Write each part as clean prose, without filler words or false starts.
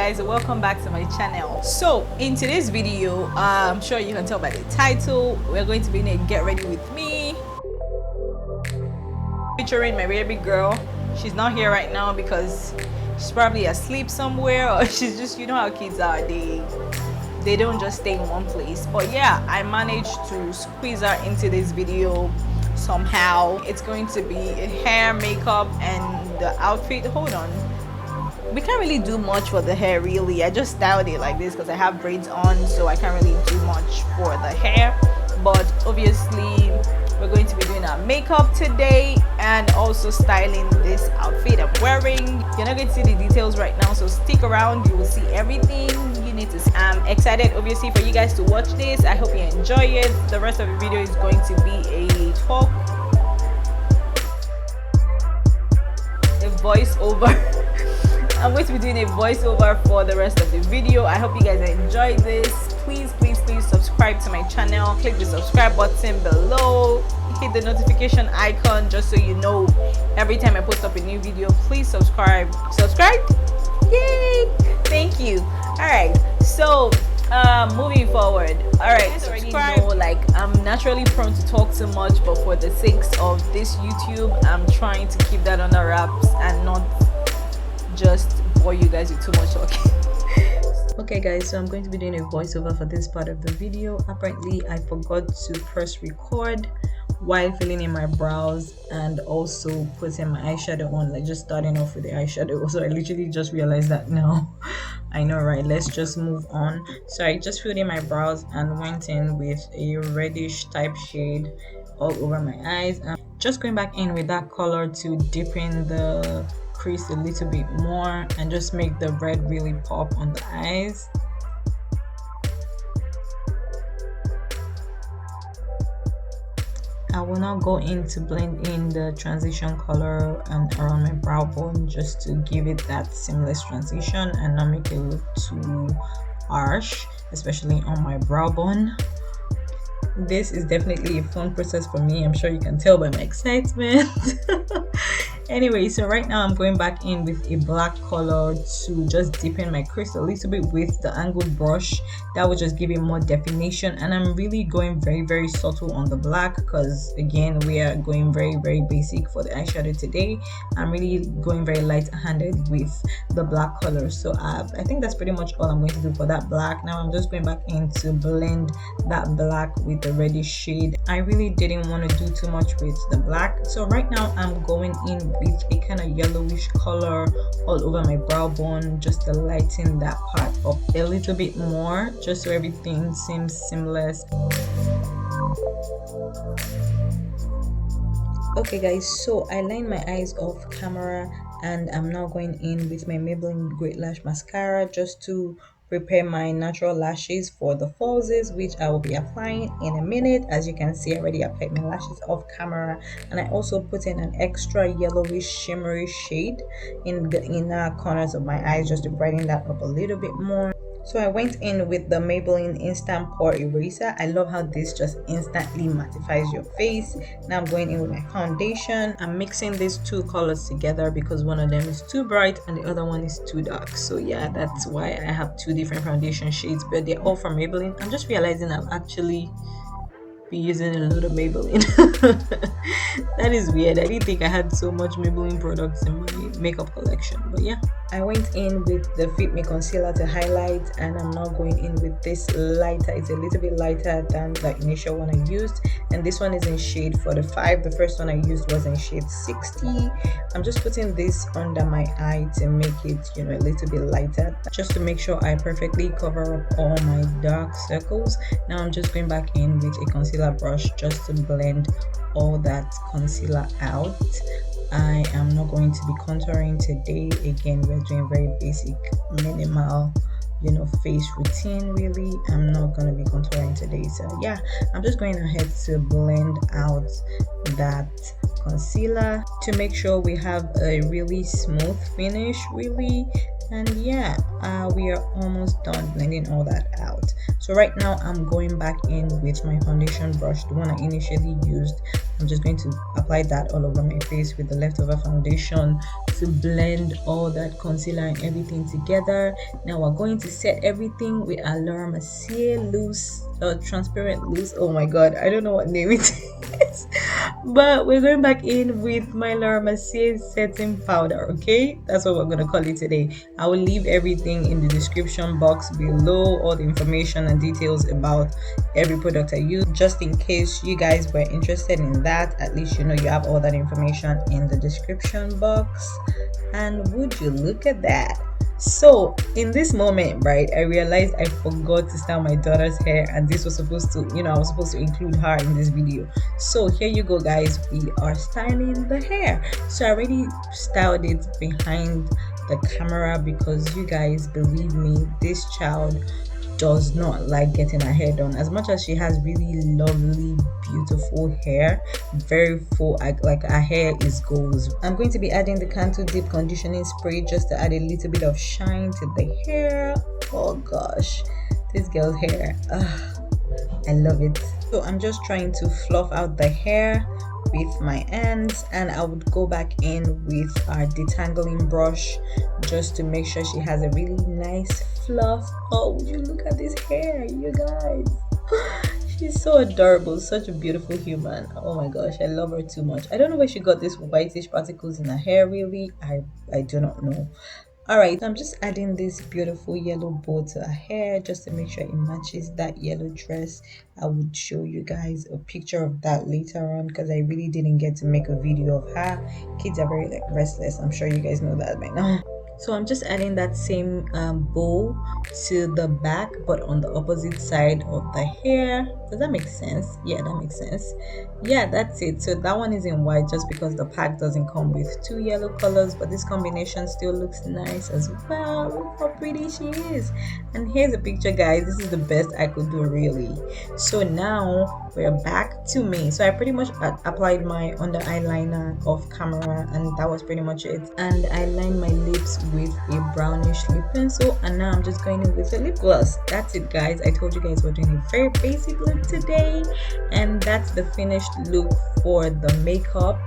guys, welcome back to my channel. So in today's video, I'm sure you can tell by the title, we're going to be in a get ready with me featuring my baby girl. She's not here right now because she's probably asleep somewhere, or she's just, you know how kids are, they don't just stay in one place. But yeah, I managed to squeeze her into this video somehow. It's going to be hair, makeup, and the outfit. Hold on, we can't really do much for the hair really. I just styled it like this because I have braids on, so I can't really do much for the hair. But obviously we're going to be doing our makeup today and also styling this outfit I'm wearing. You're not going to see the details right now, so stick around, you will see everything you need to see. I'm excited obviously for you guys to watch this. I hope you enjoy it. The rest of the video is going to be a talk, a voiceover. I'm going to be doing a voiceover for the rest of the video. I hope you guys enjoy this. Please subscribe to my channel. Click the subscribe button below. Hit the notification icon just so you know every time I post up a new video. Please subscribe. Yay! Thank you. All right, so moving forward. All right, so already know, like, I'm naturally prone to talk too much, but for the sakes of this YouTube, I'm trying to keep that under wraps and not just bore you guys with too much talking. Okay guys, so I'm going to be doing a voiceover for this part of the video. Apparently I forgot to press record while filling in my brows and also putting my eyeshadow on, like just starting off with the eyeshadow. So I literally just realized that now. I know, right? Let's just move on. So I just filled in my brows and went in with a reddish type shade all over my eyes. I'm just going back in with that color to deepen the crease a little bit more and just make the red really pop on the eyes. I will now go in to blend in the transition color and around my brow bone just to give it that seamless transition and not make it look too harsh, especially on my brow bone. This is definitely a fun process for me. I'm sure you can tell by my excitement. Anyway, so right now I'm going back in with a black color to just deepen my crease a little bit with the angled brush. That will just give it more definition, and I'm really going very subtle on the black because again we are going very basic for the eyeshadow today. I'm really going very light-handed with the black color, so I think that's pretty much all I'm going to do for that black. Now I'm just going back in to blend that black with the reddish shade. I really didn't want to do too much with the black, so right now I'm going in with a kind of yellowish color all over my brow bone just to lighten that part up a little bit more, just so everything seems seamless. Okay guys, so I lined my eyes off camera and I'm now going in with my Maybelline Great Lash Mascara just to prepare my natural lashes for the falsies, which I will be applying in a minute. As you can see, I already applied my lashes off camera, and I also put in an extra yellowish shimmery shade in the inner corners of my eyes just to brighten that up a little bit more. So I went in with the Maybelline Instant Pore Eraser. I love how this just instantly mattifies your face. Now I'm going in with my foundation. I'm mixing these two colors together because one of them is too bright and the other one is too dark. So yeah, that's why I have two different foundation shades, but they're all from Maybelline. I'm just realizing I've actually been using a lot of Maybelline. That is weird. I didn't think I had so much Maybelline products in my makeup collection, but yeah. I went in with the Fitme concealer to highlight, and I'm now going in with this lighter. It's a little bit lighter than the initial one I used, and this one is in shade 45. The first one I used was in shade 60. I'm just putting this under my eye to make it, you know, a little bit lighter, just to make sure I perfectly cover up all my dark circles. Now I'm just going back in with a concealer brush just to blend all that concealer out. I am not going to be contouring today. Again, we're doing very basic, minimal, you know, face routine. Really, I'm not going to be contouring today. So yeah, I'm just going ahead to blend out that concealer to make sure we have a really smooth finish, really. And yeah, we are almost done blending all that out. So right now I'm going back in with my foundation brush, the one I initially used I'm just going to apply that all over my face with the leftover foundation to blend all that concealer and everything together. Now we're going to set everything with our Laura Mercier loose, transparent loose. Oh my god, I don't know what name it is. But we're going back in with my Laura Mercier setting powder. Okay, that's what we're gonna call it today. I will leave everything in the description box below, all the information and details about every product I use, just in case you guys were interested in that. At least you know you have all that information in the description box. And would you look at that? So in this moment, right, I realized I forgot to style my daughter's hair, and this was supposed to, I was supposed to include her in this video. So here you go, guys, we are styling the hair. So I already styled it behind the camera because, you guys, believe me, this child does not like getting her hair done. As much as she has really lovely, beautiful hair, very full, like her hair is gold. I'm going to be adding the Cantu deep conditioning spray just to add a little bit of shine to the hair. Oh gosh, this girl's hair, I love it. So I'm just trying to fluff out the hair with my ends, and I would go back in with our detangling brush just to make sure she has a really nice fluff. Oh, would you look at this hair, you guys? She's so adorable, such a beautiful human. Oh my gosh, I love her too much. I don't know where she got these whitish particles in her hair, really. I do not know. All right, I'm just adding this beautiful yellow bow to her hair just to make sure it matches that yellow dress. I would show you guys a picture of that later on because I really didn't get to make a video of her. Kids are very restless. I'm sure you guys know that by now. So I'm just adding that same bow to the back, but on the opposite side of the hair. Does that make sense? Yeah, that makes sense. Yeah, that's it. So that one is in white just because the pack doesn't come with two yellow colors, but this combination still looks nice as well. Look how pretty she is. And here's a picture, guys. This is the best I could do, really. So now we're back to me. So I pretty much applied my under eyeliner off camera, and that was pretty much it. And I lined my lips with a brownish lip pencil, and now I'm just going in with a lip gloss. That's it, guys. I told you guys we're doing a very basic look today, and that's the finished look for the makeup.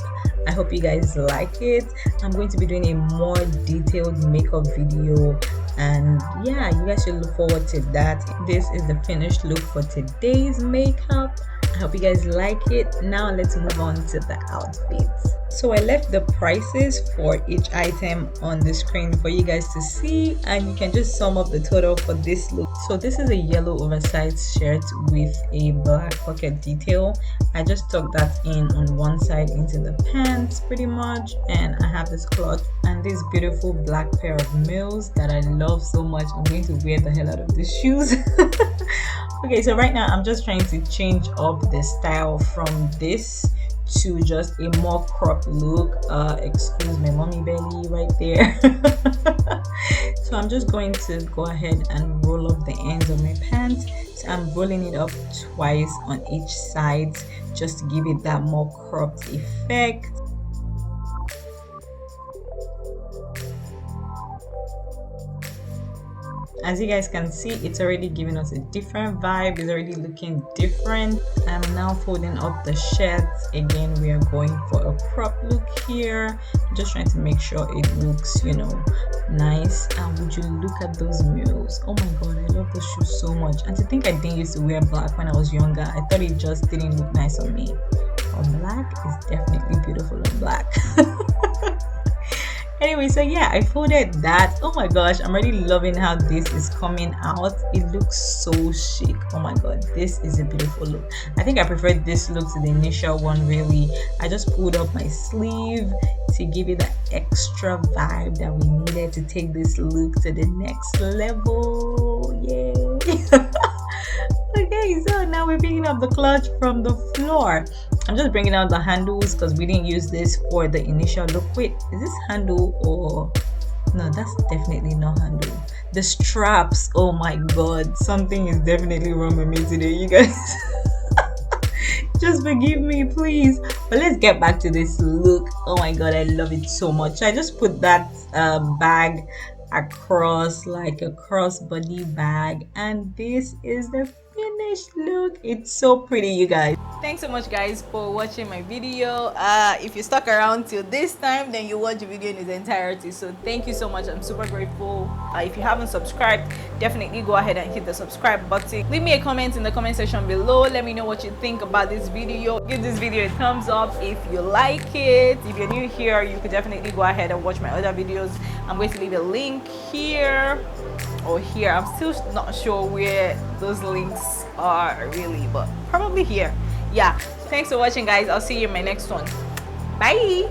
I hope you guys like it. I'm going to be doing a more detailed makeup video, and yeah, you guys should look forward to that. This is the finished look for today's makeup. I hope you guys like it. Now let's move on to the outfits. So I left the prices for each item on the screen for you guys to see, and you can just sum up the total for this look. So this is a yellow oversized shirt with a black pocket detail. I just tucked that in on one side into the pants pretty much, and I have this cloth and this beautiful black pair of Mills that I love so much. I'm going to wear the hell out of these shoes. Okay, so right now I'm just trying to change up the style from this to just a more cropped look. Excuse my mommy belly right there. So I'm just going to go ahead and roll up the ends of my pants. So I'm rolling it up twice on each side just to give it that more cropped effect. As you guys can see, it's already giving us a different vibe. It's already looking different. I'm now folding up the shirt. Again, we are going for a crop look here. I'm just trying to make sure it looks, nice. And would you look at those Mules? Oh my god, I love those shoes so much. And to think I didn't used to wear black when I was younger, I thought it just didn't look nice on me. But black is definitely beautiful on black. Anyway, so yeah, I folded that. Oh my gosh, I'm really loving how this is coming out. It looks so chic. Oh my god, this is a beautiful look. I think I preferred this look to the initial one, really. I just pulled up my sleeve to give it that extra vibe that we needed to take this look to the next level. Yay. Okay, so now we're picking up the clutch from the floor. I'm just bringing out the handles because we didn't use this for the initial look. Wait, is this handle or no? That's definitely not handle. The straps. Oh my god, something is definitely wrong with me today, you guys. Just forgive me, please. But let's get back to this look. Oh my god, I love it so much. So I just put that bag across like a crossbody bag, and this is the finished look. It's so pretty, you guys. Thanks so much guys for watching my video. If you stuck around till this time, then you watch the video in its entirety, so thank you so much. I'm super grateful. If you haven't subscribed, definitely go ahead and hit the subscribe button. Leave me a comment in the comment section below. Let me know what you think about this video. Give this video a thumbs up if you like it. If you're new here, you could definitely go ahead and watch my other videos. I'm going to leave a link here or here. I'm still not sure where those links are really, but probably here. Yeah, thanks for watching guys. I'll see you in my next one. Bye.